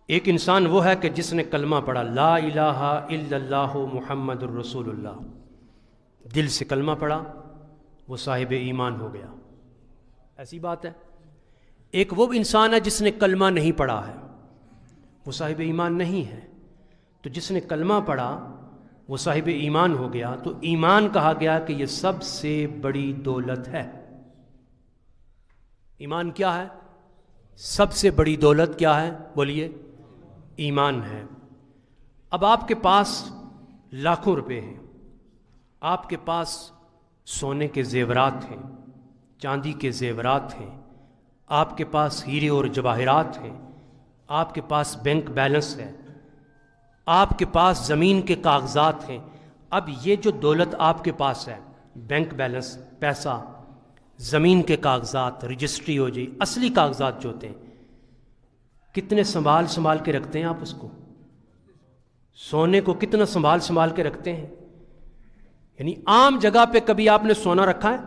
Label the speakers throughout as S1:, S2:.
S1: ایک انسان وہ ہے کہ جس نے کلمہ پڑھا لا الہ الا اللہ محمد الرسول اللہ، دل سے کلمہ پڑھا، وہ صاحب ایمان ہو گیا. ایسی بات ہے. ایک وہ انسان ہے جس نے کلمہ نہیں پڑھا ہے، وہ صاحب ایمان نہیں ہے. تو جس نے کلمہ پڑھا وہ صاحب ایمان ہو گیا. تو ایمان کہا گیا کہ یہ سب سے بڑی دولت ہے. ایمان کیا ہے؟ سب سے بڑی دولت کیا ہے؟ بولیے. ایمان ہے. اب آپ کے پاس لاکھوں روپے ہیں، آپ کے پاس سونے کے زیورات ہیں، چاندی کے زیورات ہیں، آپ کے پاس ہیرے اور جواہرات ہیں، آپ کے پاس بینک بیلنس ہے، آپ کے پاس زمین کے کاغذات ہیں. اب یہ جو دولت آپ کے پاس ہے، بینک بیلنس، پیسہ، زمین کے کاغذات، رجسٹری ہو جائے، اصلی کاغذات جو ہوتے ہیں، کتنے سنبھال کے رکھتے ہیں آپ اس کو؟ سونے کو کتنا سنبھال کے رکھتے ہیں؟ یعنی عام جگہ پہ کبھی آپ نے سونا رکھا ہے؟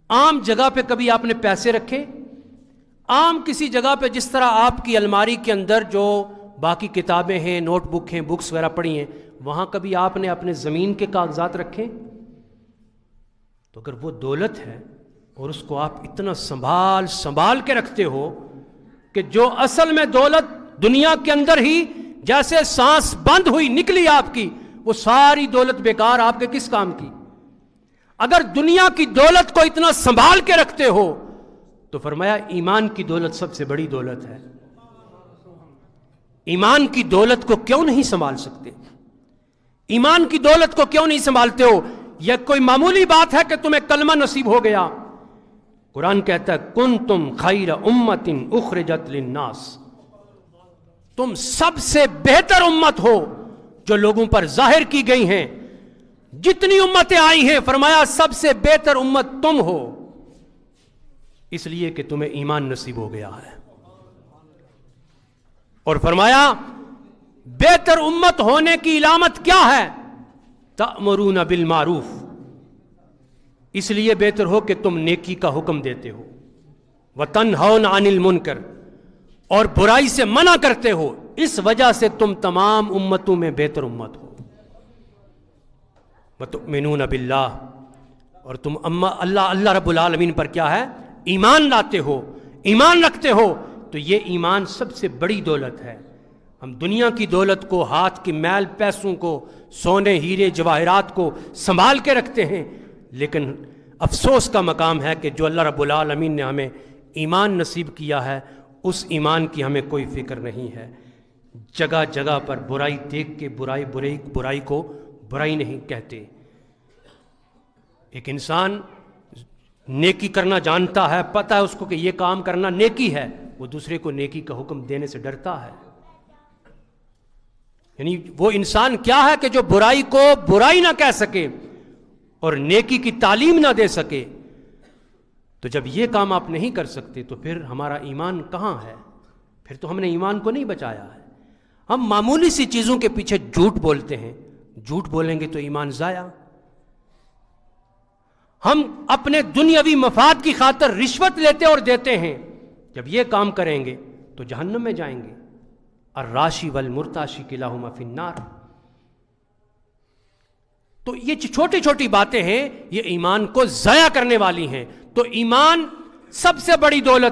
S1: عام جگہ پہ کبھی آپ نے پیسے رکھے؟ عام کسی جگہ پہ جس طرح آپ کی الماری کے اندر جو باقی کتابیں ہیں، نوٹ بک ہیں، بکس وغیرہ پڑھی ہیں، وہاں کبھی آپ نے اپنے زمین کے کاغذات رکھے؟ تو اگر وہ دولت ہے اور اس کو آپ اتنا سنبھال کے رکھتے ہو کہ جو اصل میں دولت دنیا کے اندر ہی جیسے سانس بند ہوئی نکلی آپ کی، وہ ساری دولت بیکار آپ کے کس کام کی؟ اگر دنیا کی دولت کو اتنا سنبھال کے رکھتے ہو تو فرمایا ایمان کی دولت سب سے بڑی دولت ہے. ایمان کی دولت کو کیوں نہیں سنبھال سکتے؟ ایمان کی دولت کو کیوں نہیں سنبھالتے ہو؟ یہ کوئی معمولی بات ہے کہ تمہیں کلمہ نصیب ہو گیا؟ قرآن کہتا ہے کنتم خیر امت اخرجت للناس، تم سب سے بہتر امت ہو جو لوگوں پر ظاہر کی گئی ہیں. جتنی امتیں آئی ہیں فرمایا سب سے بہتر امت تم ہو، اس لیے کہ تمہیں ایمان نصیب ہو گیا ہے. اور فرمایا بہتر امت ہونے کی علامت کیا ہے؟ تأمرون بالمعروف، اس لیے بہتر ہو کہ تم نیکی کا حکم دیتے ہو، وتنہون عن المنکر، اور برائی سے منع کرتے ہو. اس وجہ سے تم تمام امتوں میں بہتر امت ہو. وتؤمنون باللہ، اور تم اللہ رب العالمین پر کیا ہے؟ ایمان لاتے ہو، ایمان رکھتے ہو. تو یہ ایمان سب سے بڑی دولت ہے. ہم دنیا کی دولت کو، ہاتھ کی میل پیسوں کو، سونے ہیرے جواہرات کو سنبھال کے رکھتے ہیں، لیکن افسوس کا مقام ہے کہ جو اللہ رب العالمین نے ہمیں ایمان نصیب کیا ہے اس ایمان کی ہمیں کوئی فکر نہیں ہے. جگہ جگہ پر برائی دیکھ کے برائی کو برائی نہیں کہتے. ایک انسان نیکی کرنا جانتا ہے، پتہ ہے اس کو کہ یہ کام کرنا نیکی ہے، وہ دوسرے کو نیکی کا حکم دینے سے ڈرتا ہے. یعنی وہ انسان کیا ہے کہ جو برائی کو برائی نہ کہہ سکے اور نیکی کی تعلیم نہ دے سکے. تو جب یہ کام آپ نہیں کر سکتے تو پھر ہمارا ایمان کہاں ہے؟ پھر تو ہم نے ایمان کو نہیں بچایا ہے. ہم معمولی سی چیزوں کے پیچھے جھوٹ بولتے ہیں، جھوٹ بولیں گے تو ایمان ضائع. ہم اپنے دنیاوی مفاد کی خاطر رشوت لیتے اور دیتے ہیں، جب یہ کام کریں گے تو جہنم میں جائیں گے. الراشی والمرتاشی کلاہما فی النار. تو یہ چھوٹی چھوٹی باتیں ہیں، یہ ایمان کو ضائع کرنے والی ہیں. تو ایمان سب سے بڑی دولت